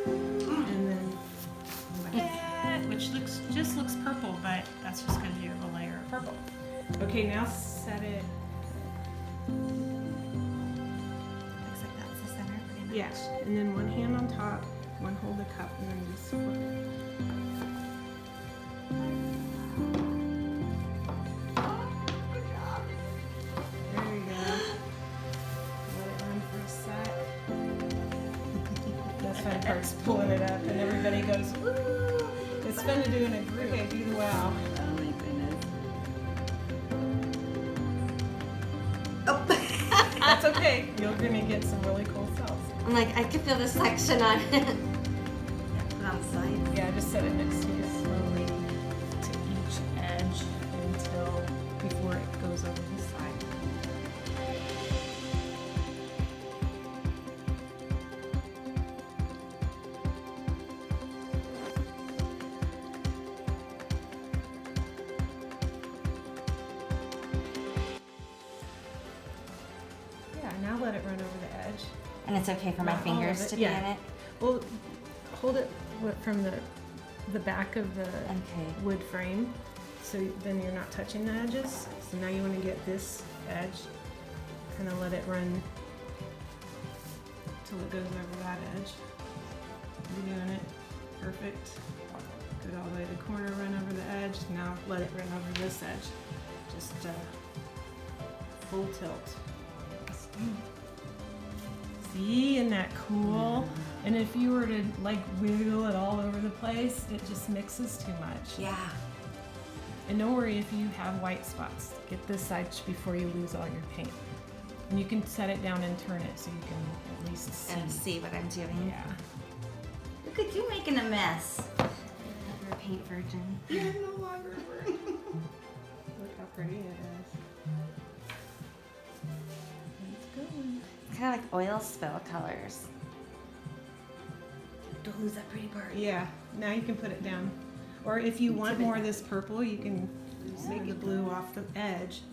And then that, which just looks purple, but that's just because you have a layer of purple. Okay, now set it. Looks like that's the center. Pretty much. Yes, and then one hand on top, one hold the cup, and then just flip it. There you go. Let it run for a sec. This fun part's pulling it up, and everybody goes, woo! It's fun to do in a group. Okay, do the wow. Oh my goodness. Oh. That's okay. You're gonna get some really cool cells. I'm like, I can feel the suction on it. Yeah, put it on the side. Yeah, just set it next to you slowly to each edge until before it goes over the side. Yeah, now let it run over the edge. And it's okay for my Not all fingers of it, to be yeah. in it? Well, hold it from the back of the Okay. wood frame, so then you're not touching the edges. So now you want to get this edge, kind of let it run till it goes over that edge. You're doing it perfect. Go all the way to the corner, run over the edge. Now let it run over this edge. Just full tilt. See, isn't that cool? And if you were to like wiggle it all over the place, it just mixes too much. Yeah. And don't worry if you have white spots. Get this side before you lose all your paint. And you can set it down and turn it so you can at least see. And see what I'm doing. Yeah. Look at you making a mess. You're a paint virgin. You're no longer a virgin. Look how pretty it is. It's going. It's kind of like oil spill colors. Don't lose that pretty part. Yeah, now you can put it down. Or if you want more of this purple, you can make it blue off the edge.